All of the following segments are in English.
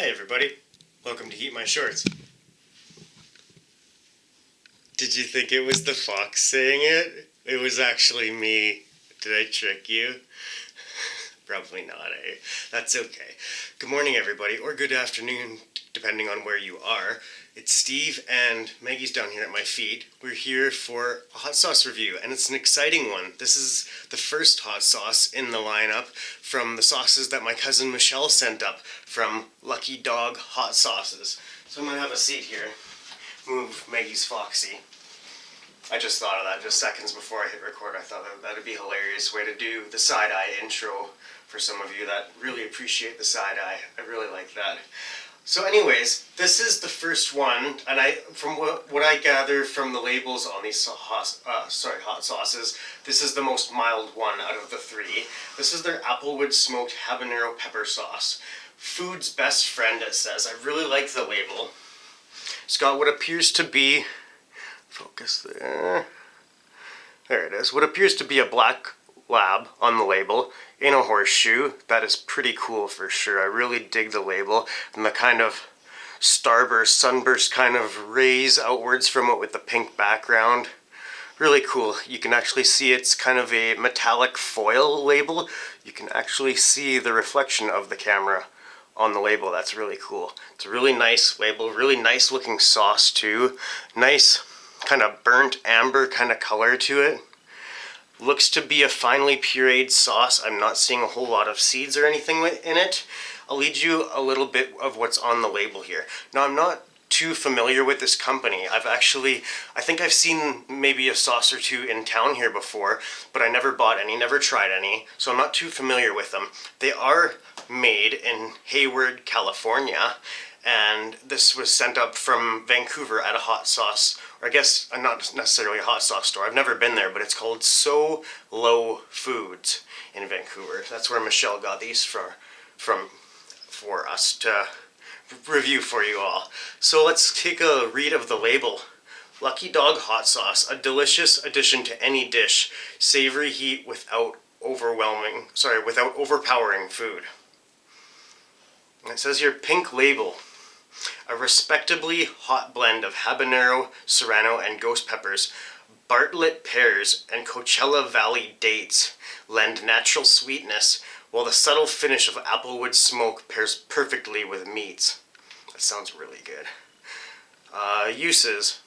Hey everybody, welcome to HeatMyShorts. Did you think it was the fox saying it? It was actually me. Did I trick you? Probably not, eh? That's okay. Good morning everybody, or good afternoon, depending on where you are. It's Steve and Maggie's down here at my feet. We're here for a hot sauce review, and it's an exciting one. This is the first hot sauce in the lineup from the sauces that my cousin Michelle sent up from Lucky Dog Hot Sauces. So I'm gonna have a seat here, move Maggie's Foxy. I just thought of that just seconds before I hit record. I thought that would be a hilarious way to do the side-eye intro for some of you that really appreciate the side-eye. I really like that. So anyways, this is the first one, and from what I gather from the labels on these hot sauces, this is the most mild one out of the three. This is their Applewood smoked habanero pepper sauce. Food's best friend, it says. I really like the label. It's got what appears to be, focus there, there it is, what appears to be a black lab on the label in a horseshoe. That is pretty cool for sure. I really dig the label and the kind of starburst, sunburst kind of rays outwards from it with the pink background. Really cool. You can actually see it's kind of a metallic foil label. You can actually see the reflection of the camera on the label. That's really cool. It's a really nice label, really nice looking sauce too. Nice kind of burnt amber kind of color to it. Looks to be a finely pureed sauce. I'm not seeing a whole lot of seeds or anything in it. I'll lead you a little bit of what's on the label here. Now, I'm not too familiar with this company. I think I've seen maybe a sauce or two in town here before, but I never bought any, never tried any, so I'm not too familiar with them. They are made in Hayward, California, and this was sent up from Vancouver at a hot sauce, or I guess not necessarily a hot sauce store. I've never been there, but it's called So.Low Foods in Vancouver. That's where Michelle got these for us to review for you all. So let's take a read of the label. Lucky Dog Hot Sauce, a delicious addition to any dish. Savory heat without overpowering food. And it says here, pink label. A respectably hot blend of habanero, serrano, and ghost peppers, Bartlett pears, and Coachella Valley dates lend natural sweetness, while the subtle finish of Applewood smoke pairs perfectly with meats. That sounds really good. Uses.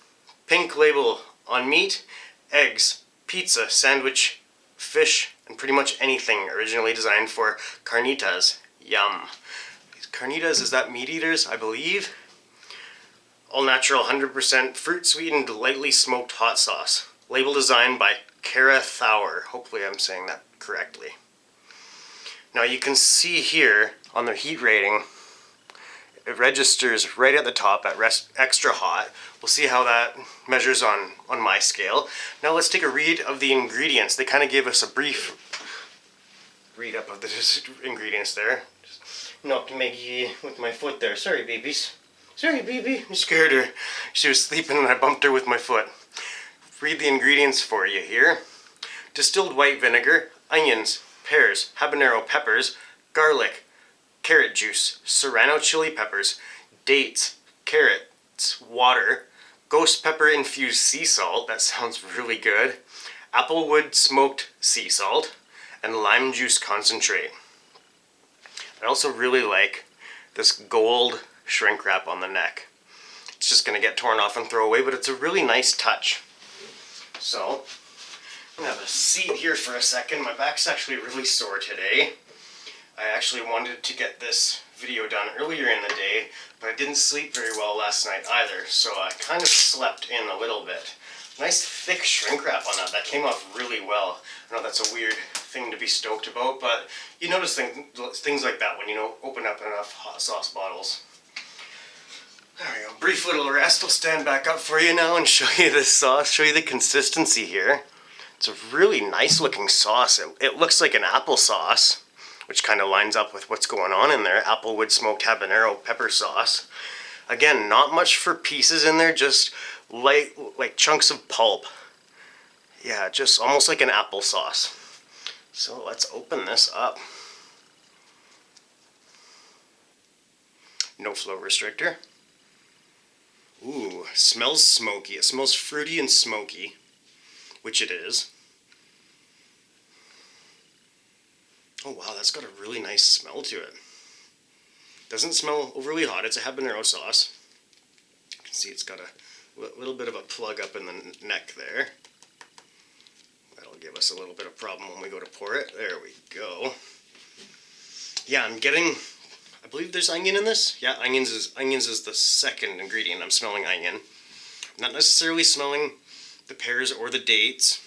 Pink label on meat, eggs, pizza, sandwich, fish, and pretty much anything. Originally designed for carnitas. Yum. Carnitas, is that meat eaters, I believe? All natural, 100% fruit sweetened, lightly smoked hot sauce. Label designed by Kara Thaur. Hopefully I'm saying that correctly. Now you can see here on the heat rating, it registers right at the top at extra hot. We'll see how that measures on my scale. Now let's take a read of the ingredients. They kind of gave us a brief read up of the ingredients there. Knocked Maggie with my foot there. Sorry, babies. Sorry, baby. I scared her. She was sleeping and I bumped her with my foot. Read the ingredients for you here. Distilled white vinegar, onions, pears, habanero peppers, garlic, carrot juice, serrano chili peppers, dates, carrots, water, ghost pepper infused sea salt, that sounds really good, Applewood smoked sea salt, and lime juice concentrate. I also really like this gold shrink wrap on the neck. It's just going to get torn off and throw away, but it's a really nice touch. So, I'm going to have a seat here for a second. My back's actually really sore today. I actually wanted to get this video done earlier in the day, but I didn't sleep very well last night either, so I kind of slept in a little bit. Nice thick shrink wrap on that. That came off really well. I know that's a weird thing to be stoked about, but you notice things like that when you open up enough hot sauce bottles. There we go. Brief little rest. I'll stand back up for you now and show you this sauce, show you the consistency here. It's a really nice looking sauce. It looks like an applesauce, which kind of lines up with what's going on in there. Applewood smoked habanero pepper sauce. Again, not much for pieces in there, just like chunks of pulp. Yeah, just almost like an applesauce. So let's open this up. No flow restrictor. Ooh, smells smoky. It smells fruity and smoky, which it is. Oh wow, that's got a really nice smell to it. Doesn't smell overly hot. It's a habanero sauce. You can see it's got a little bit of a plug up in the neck there. That'll give us a little bit of problem when we go to pour it. There we go. Yeah, I'm getting, I believe there's onion in this. Yeah, onions is the second ingredient. I'm smelling onion. Not necessarily smelling the pears or the dates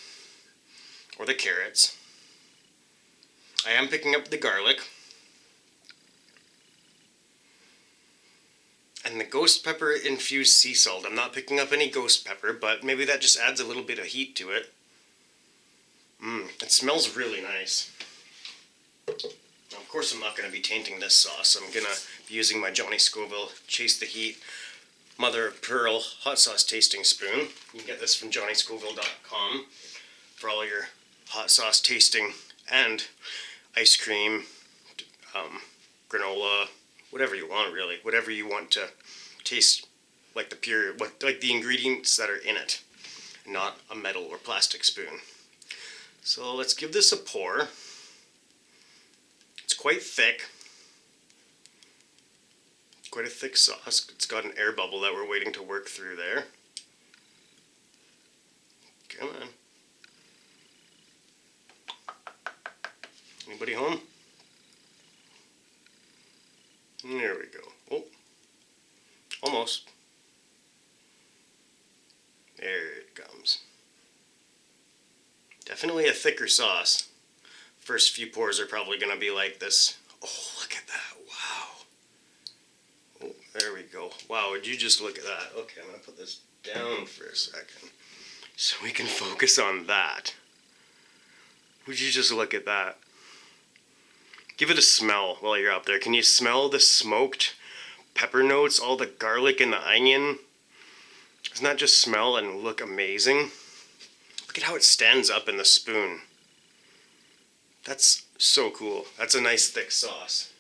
or the carrots. I am picking up the garlic. And the ghost pepper infused sea salt. I'm not picking up any ghost pepper, but maybe that just adds a little bit of heat to it. It smells really nice. Now, of course, I'm not going to be tainting this sauce. I'm going to be using my Johnny Scoville Chase the Heat Mother of Pearl hot sauce tasting spoon. You can get this from johnnyscoville.com for all your hot sauce tasting and ice cream, granola, whatever you want, really. Whatever you want to taste like the ingredients that are in it, not a metal or plastic spoon. So let's give this a pour. It's quite thick. Quite a thick sauce. It's got an air bubble that we're waiting to work through there. Come on. Anybody home? There we go. Oh, almost. There it comes. Definitely a thicker sauce. First few pours are probably going to be like this. Oh, look at that. Wow. Oh, there we go. Wow, would you just look at that? Okay, I'm going to put this down for a second so we can focus on that. Would you just look at that? Give it a smell while you're up there. Can you smell the smoked pepper notes, all the garlic and the onion? Doesn't that just smell and look amazing? Look at how it stands up in the spoon. That's so cool. That's a nice thick sauce.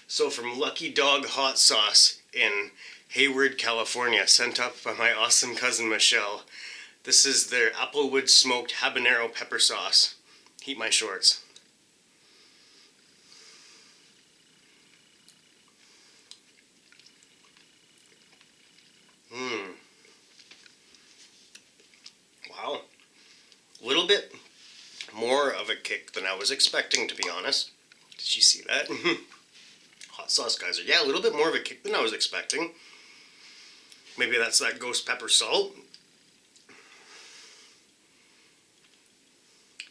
So from Lucky Dog Hot Sauce in Hayward, California, sent up by my awesome cousin Michelle. This is their Applewood smoked habanero pepper sauce. HeatMyShorts. Wow. A little bit more of a kick than I was expecting, to be honest. Did you see that? Hot sauce guys are, yeah, a little bit more of a kick than I was expecting. Maybe that's that ghost pepper salt.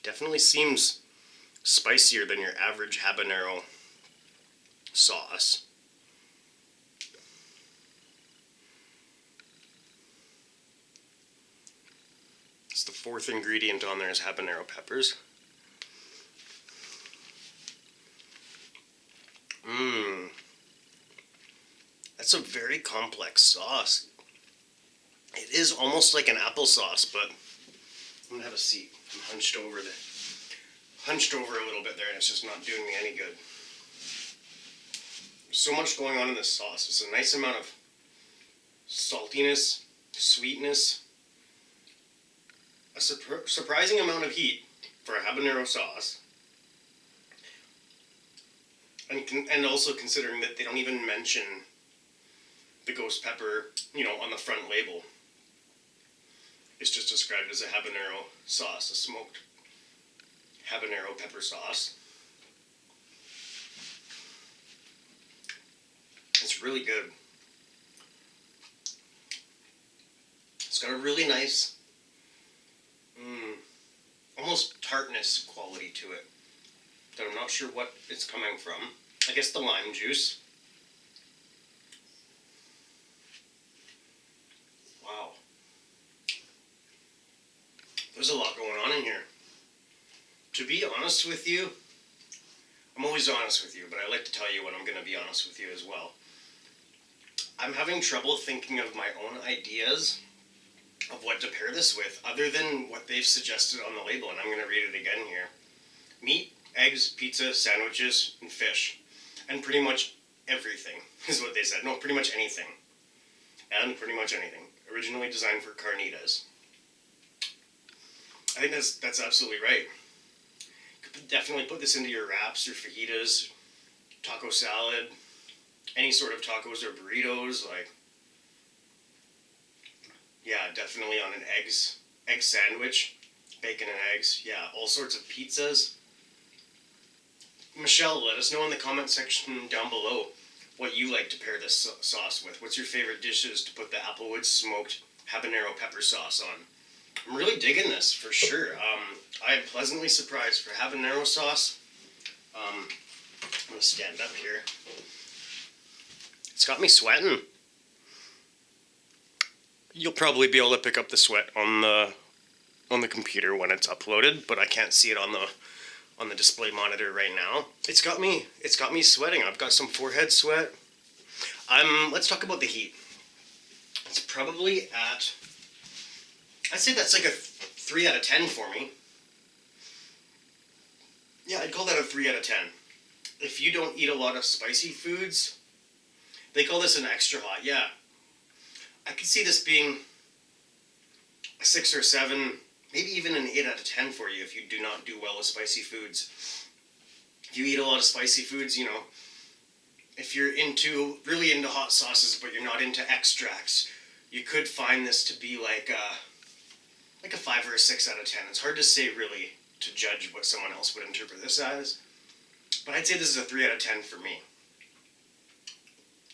Definitely seems spicier than your average habanero sauce. It's the fourth ingredient on there is habanero peppers. That's a very complex sauce. It is almost like an applesauce, but I'm gonna have a seat. I'm hunched over a little bit there, and it's just not doing me any good. There's so much going on in this sauce. It's a nice amount of saltiness, sweetness, a surprising amount of heat for a habanero sauce, and also considering that they don't even mention the ghost pepper, on the front label. It's just described as a habanero sauce, a smoked habanero pepper sauce. It's really good. It's got a really nice, almost tartness quality to it that I'm not sure what it's coming from. I guess the lime juice. Wow. There's a lot going on in here. To be honest with you, I'm always honest with you, but I like to tell you when I'm going to be honest with you as well. I'm having trouble thinking of my own ideas of what to pair this with, other than what they've suggested on the label, and I'm going to read it again here. Meat, eggs, pizza, sandwiches, and fish. And pretty much everything, is what they said. No, pretty much anything. And pretty much anything. Originally designed for carnitas. I think that's absolutely right. You could definitely put this into your wraps, your fajitas, taco salad, any sort of tacos or burritos. Like, yeah, definitely on an egg sandwich, bacon and eggs. Yeah, all sorts of pizzas. Michelle, let us know in the comment section down below what you like to pair this sauce with. What's your favorite dishes to put the Applewood smoked habanero pepper sauce on? I'm really digging this, for sure. I am pleasantly surprised for habanero sauce. I'm going to stand up here. It's got me sweating. You'll probably be able to pick up the sweat on the computer when it's uploaded, but I can't see it on the display monitor right now. It's got me sweating. I've got some forehead sweat. Let's talk about the heat. It's probably at, I'd say that's like a 3 out of 10 for me. Yeah, I'd call that a 3 out of 10. If you don't eat a lot of spicy foods, they call this an extra hot. Yeah, I could see this being a 6 or 7, maybe even an 8 out of 10 for you if you do not do well with spicy foods. If you eat a lot of spicy foods, you know, if you're really into hot sauces but you're not into extracts, you could find this to be like a 5 or a 6 out of 10. It's hard to say really, to judge what someone else would interpret this as, but I'd say this is a 3 out of 10 for me.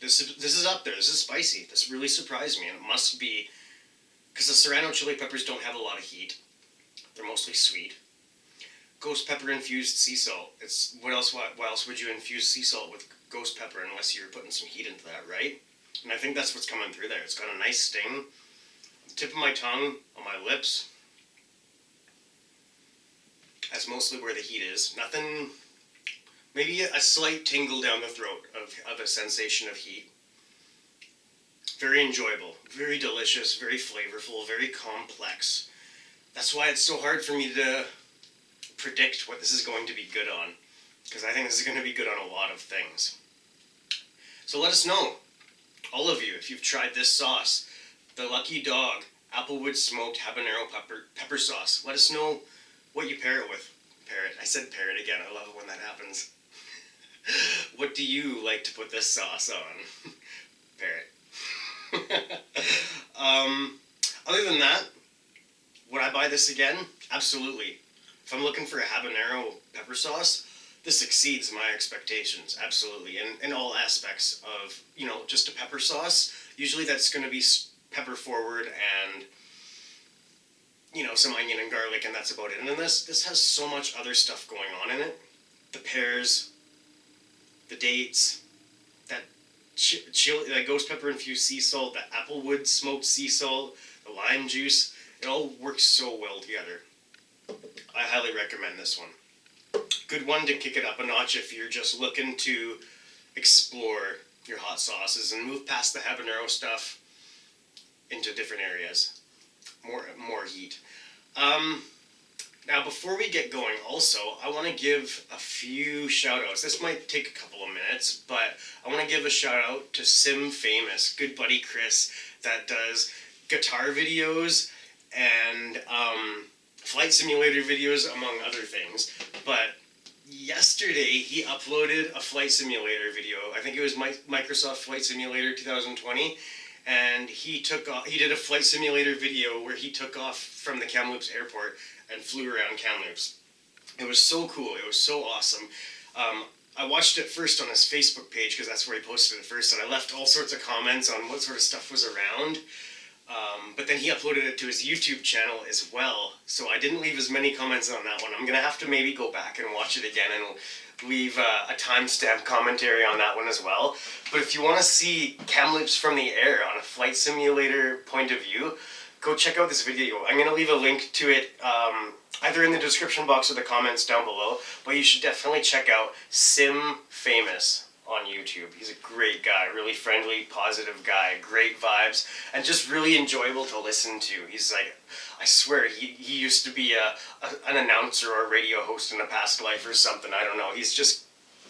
This is up there. This is spicy. This really surprised me, and it must be because the Serrano chili peppers don't have a lot of heat. They're mostly sweet. Ghost pepper infused sea salt. It's why else would you infuse sea salt with ghost pepper unless you're putting some heat into that, right? And I think that's what's coming through there. It's got a nice sting. The tip of my tongue, on my lips. That's mostly where the heat is. Nothing. Maybe a slight tingle down the throat of a sensation of heat. Very enjoyable, very delicious, very flavorful, very complex. That's why it's so hard for me to predict what this is going to be good on, because I think this is going to be good on a lot of things. So let us know, all of you, if you've tried this sauce, the Lucky Dog Applewood Smoked Habanero Pepper Sauce. Let us know what you pair it with. I said pair it again. I love it when that happens. What do you like to put this sauce on? Pair it. Other than that, would I buy this again? Absolutely. If I'm looking for a habanero pepper sauce, this exceeds my expectations. Absolutely. In all aspects of, just a pepper sauce. Usually that's going to be pepper forward and some onion and garlic, and that's about it. And then this has so much other stuff going on in it. The pears, the dates, that chili, that ghost pepper infused sea salt, the Applewood smoked sea salt, the lime juice. It all works so well together. I highly recommend this one. Good one to kick it up a notch if you're just looking to explore your hot sauces and move past the habanero stuff into different areas. More heat. Now, before we get going, also, I want to give a few shout-outs. This might take a couple of minutes, but I want to give a shout-out to Sim Famous, good buddy Chris, that does guitar videos and flight simulator videos, among other things. But yesterday, he uploaded a flight simulator video. I think it was Microsoft Flight Simulator 2020. And he did a flight simulator video where he took off from the Kamloops airport and flew around Kamloops. It was so cool. It was so awesome. I watched it first on his Facebook page because that's where he posted it first, and I left all sorts of comments on what sort of stuff was around. But then he uploaded it to his YouTube channel as well, so I didn't leave as many comments on that one. I'm going to have to maybe go back and watch it again and leave a timestamp commentary on that one as well. But if you want to see Kamloops from the air on a flight simulator point of view, go check out this video. I'm going to leave a link to it either in the description box or the comments down below, but you should definitely check out Sim Famous on YouTube. He's a great guy, really friendly, positive guy, great vibes, and just really enjoyable to listen to. He's like, I swear, he used to be an announcer or a radio host in a past life or something. I don't know. He's just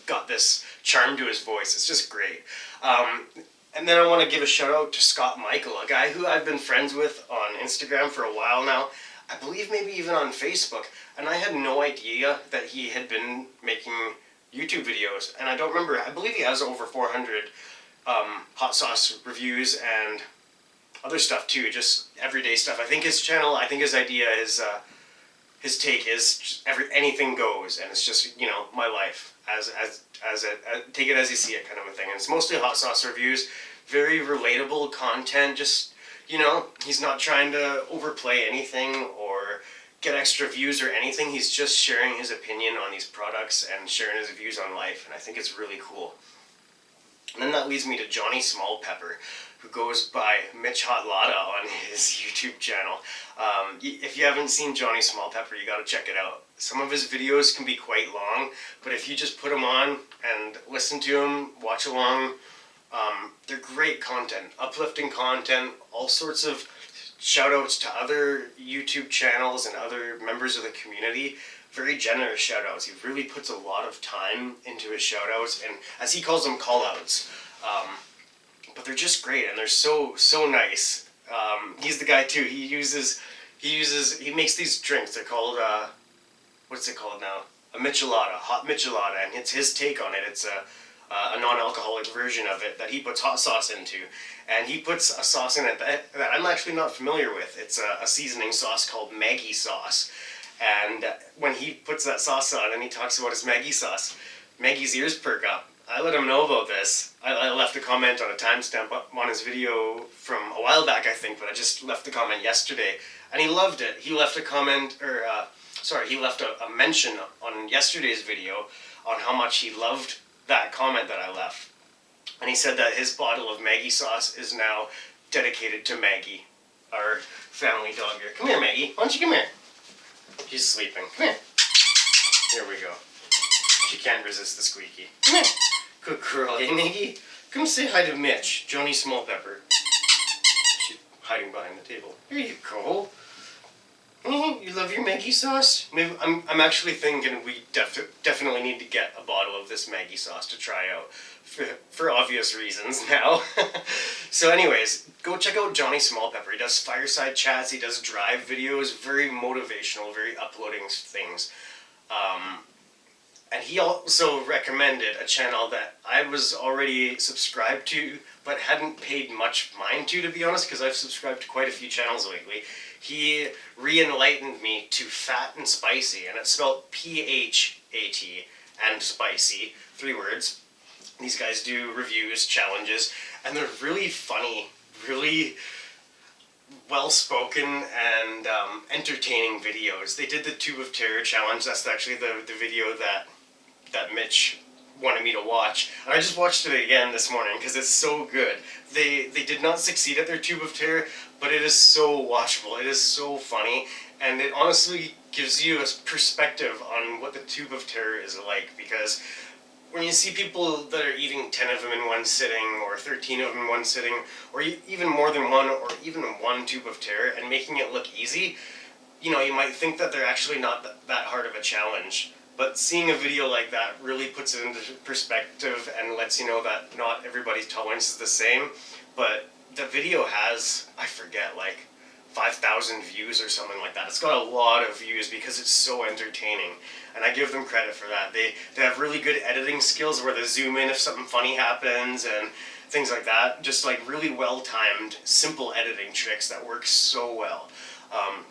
got this charm to his voice. It's just great. And then I want to give a shout out to Scott Michael, a guy who I've been friends with on Instagram for a while now. I believe maybe even on Facebook. And I had no idea that he had been making YouTube videos. And I don't remember, I believe he has over 400 hot sauce reviews and other stuff too, just everyday stuff. I think his channel, I think his idea is, his take is just anything goes, and it's just, you know, my life as take it as you see it kind of a thing. And it's mostly hot sauce reviews, very relatable content. Just, you know, he's not trying to overplay anything or get extra views or anything. He's just sharing his opinion on these products and sharing his views on life, and I think it's really cool. And then that leads me to Johnny Small Pepper, who goes by Mitch Hot Lotta on his YouTube channel. If you haven't seen Johnny Small Pepper, you gotta check it out. Some of his videos can be quite long, but if you just put them on and listen to them, watch along, they're great content, uplifting content, all sorts of shout outs to other YouTube channels and other members of the community. Very generous shout outs. He really puts a lot of time into his shout outs, and as he calls them, call outs. But they're just great, and they're so nice. He's the guy too. He makes these drinks. They're called what's it called now? A michelada, hot michelada, and it's his take on it. It's a non-alcoholic version of it that he puts hot sauce into, and he puts a sauce in it that I'm actually not familiar with. It's a seasoning sauce called Maggi sauce, and when he puts that sauce on and he talks about his Maggi sauce, Maggie's ears perk up. I let him know about this. I left a comment on a timestamp on his video from a while back, I think, but I just left the comment yesterday, and he loved it. He left a comment, or he left a mention on yesterday's video on how much he loved that comment that I left. And he said that his bottle of Maggi sauce is now dedicated to Maggie, our family dog here. Come here, Maggie. Why don't you come here? She's sleeping. Come here. Here we go. She can't resist the squeaky. Come here. Good girl, hey Maggie? Come say hi to Mitch, Johnny Small Pepper. She's hiding behind the table. Here you go. You love your Maggi sauce? Maybe I'm actually thinking we definitely need to get a bottle of this Maggi sauce to try out for obvious reasons now. So anyways, go check out Johnny Small Pepper. He does fireside chats, he does drive videos, very motivational, very uploading things. And he also recommended a channel that I was already subscribed to, but hadn't paid much mind to be honest, because I've subscribed to quite a few channels lately. He re-enlightened me to Phat and Spicy, and it's spelled P-H-A-T and Spicy, 3 words. These guys do reviews, challenges, and they're really funny, really well-spoken and entertaining videos. They did the Tube of Terror challenge. That's actually the video that Mitch wanted me to watch, and I just watched it again this morning because it's so good. They did not succeed at their Tube of Terror, but it is so watchable. It is so funny, and it honestly gives you a perspective on what the Tube of Terror is like, because when you see people that are eating 10 of them in one sitting, or 13 of them in one sitting, or even more than one, or even one Tube of Terror, and making it look easy, you know, you might think that they're actually not that hard of a challenge. But seeing a video like that really puts it into perspective and lets you know that not everybody's tolerance is the same. But the video has, I forget, like 5,000 views or something like that. It's got a lot of views because it's so entertaining, and I give them credit for that. They have really good editing skills where they zoom in if something funny happens and things like that. Just like really well-timed, simple editing tricks that work so well.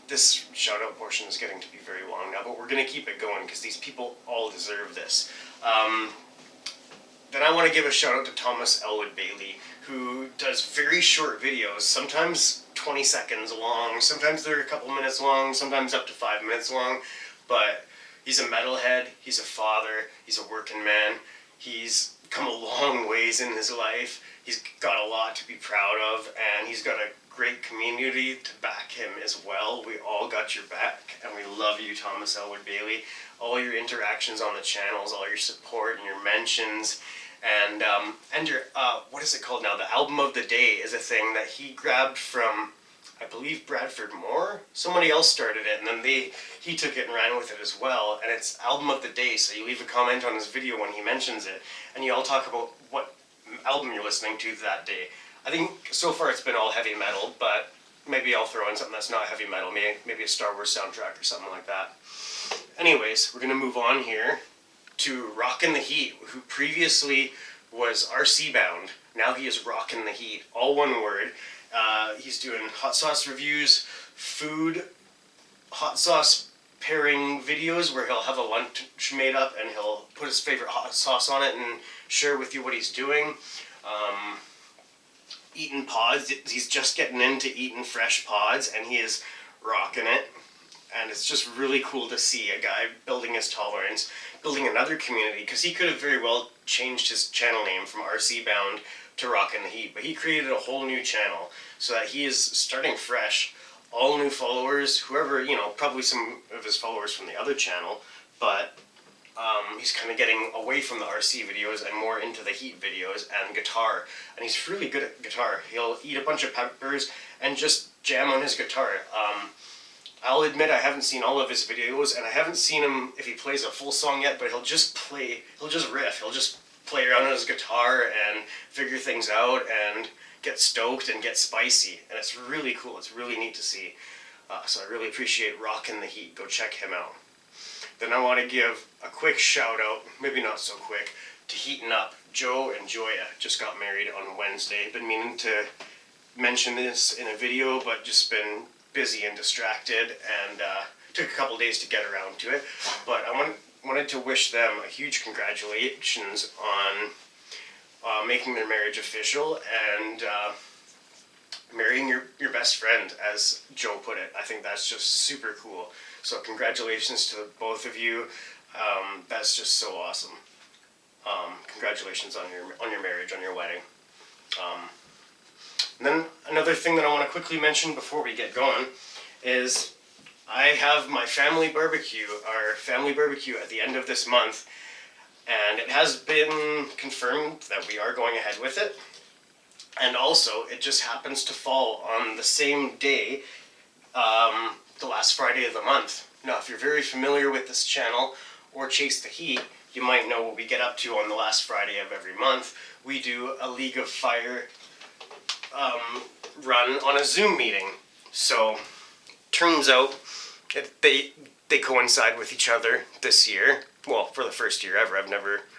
This shout-out portion is getting to be very long now, but we're going to keep it going because these people all deserve this. Then I want to give a shout-out to Thomas Elwood Baley, who does very short videos, sometimes 20 seconds long, sometimes they're a couple minutes long, sometimes up to 5 minutes long, but he's a metalhead, he's a father, he's a working man, he's come a long ways in his life, he's got a lot to be proud of, and he's got a great community to back him as well. We all got your back, and we love you, Thomas Elwood Baley. All your interactions on the channels, all your support and your mentions, and your what is it called now? The album of the day is a thing that he grabbed from I believe Bradford Moore. Somebody else started it, and then he took it and ran with it as well. And it's album of the day, so you leave a comment on his video when he mentions it, and you all talk about what album you're listening to that day. I think so far it's been all heavy metal, but maybe I'll throw in something that's not heavy metal, maybe a Star Wars soundtrack or something like that. Anyways, we're gonna move on here to Rockin' the Heat, who previously was RC Bound. Now he is Rockin' the Heat, all one word. He's doing hot sauce reviews, food, hot sauce pairing videos where he'll have a lunch made up and he'll put his favorite hot sauce on it and share with you what he's doing. Eating pods, he's just getting into eating fresh pods and he is rocking it. And it's just really cool to see a guy building his tolerance, building another community, because he could have very well changed his channel name from RC Bound to Rockin' the Heat, but he created a whole new channel so that he is starting fresh, all new followers, whoever, probably some of his followers from the other channel, but he's kind of getting away from the RC videos and more into the Heat videos and guitar, and he's really good at guitar. He'll eat a bunch of peppers and just jam on his guitar. I'll admit I haven't seen all of his videos, and I haven't seen him if he plays a full song yet, but he'll just riff, he'll just play around on his guitar and figure things out and get stoked and get spicy, and it's really cool, it's really neat to see. So I really appreciate Rockin' the Heat, go check him out. Then I want to give a quick shout out, maybe not so quick, to Heatin' Up. Joe and Joya just got married on Wednesday. Been meaning to mention this in a video, but just been busy and distracted, and took a couple days to get around to it. But I wanted to wish them a huge congratulations on making their marriage official and marrying your best friend, as Joe put it. I think that's just super cool. So congratulations to both of you. That's just so awesome. Congratulations on your marriage, on your wedding. And then another thing that I want to quickly mention before we get going is I have my family barbecue, our family barbecue at the end of this month, and it has been confirmed that we are going ahead with it. And also, it just happens to fall on the same day, the last Friday of the month. Now, if you're very familiar with this channel or Chase the Heat, you might know what we get up to on the last Friday of every month. We do a League of Fire run on a Zoom meeting. So, turns out they coincide with each other this year. Well, for the first year ever.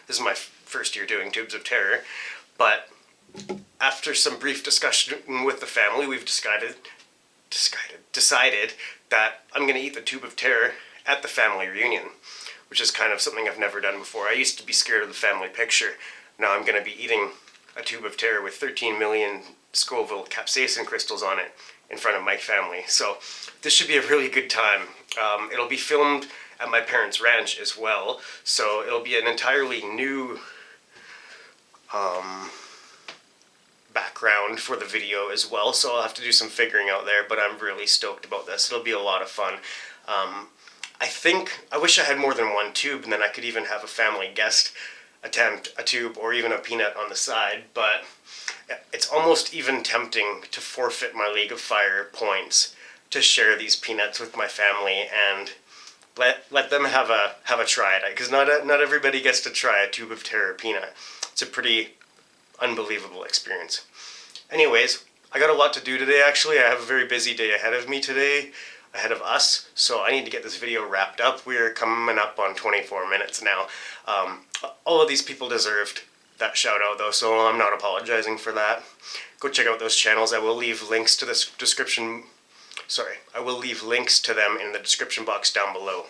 This is my first year doing Tubes of Terror. But after some brief discussion with the family, we've decided that I'm going to eat the Tube of Terror at the family reunion, which is kind of something I've never done before. I used to be scared of the family picture. Now I'm going to be eating a Tube of Terror with 13 million Scoville capsaicin crystals on it in front of my family. So this should be a really good time. It'll be filmed at my parents' ranch as well, so it'll be an entirely new background for the video as well, so I'll have to do some figuring out there, but I'm really stoked about this. It'll be a lot of fun. I wish I had more than one tube, and then I could even have a family guest attempt a tube or even a peanut on the side, but it's almost even tempting to forfeit my League of Fire points to share these peanuts with my family and let them have a try at it, because not everybody gets to try a Tube of Terror peanut. It's a pretty unbelievable experience. Anyways, I got a lot to do today actually. I have a very busy day ahead of me today, ahead of us, so I need to get this video wrapped up. We're coming up on 24 minutes now. All of these people deserved that shout out though, so I'm not apologizing for that. Go check out those channels. I will leave links to this description. I will leave links to them in the description box down below.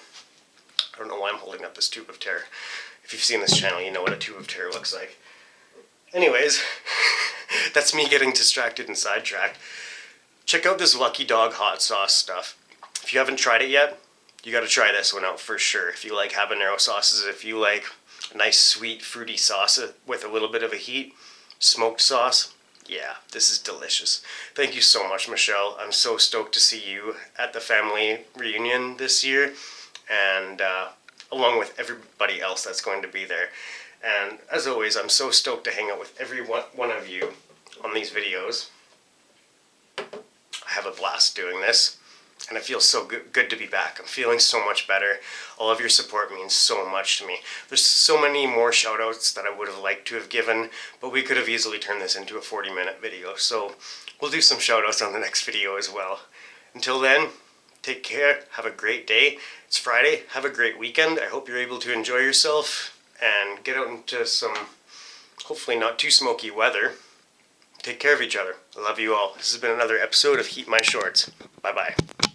I don't know why I'm holding up this Tube of Terror. If you've seen this channel, you know what a Tube of Terror looks like. Anyways, that's me getting distracted and sidetracked. Check out this Lucky Dog hot sauce stuff. If you haven't tried it yet, you gotta try this one out for sure. If you like habanero sauces, if you like a nice sweet fruity sauce with a little bit of a heat, smoked sauce, yeah, this is delicious. Thank you so much, Michelle. I'm so stoked to see you at the family reunion this year, and along with everybody else that's going to be there. And as always, I'm so stoked to hang out with every one of you on these videos. I have a blast doing this. And it feels so good to be back. I'm feeling so much better. All of your support means so much to me. There's so many more shout outs that I would have liked to have given, but we could have easily turned this into a 40-minute video. So we'll do some shout outs on the next video as well. Until then, take care. Have a great day. It's Friday. Have a great weekend. I hope you're able to enjoy yourself and get out into some hopefully not too smoky weather. Take care of each other. I love you all. This has been another episode of Heat My Shorts. Bye-bye.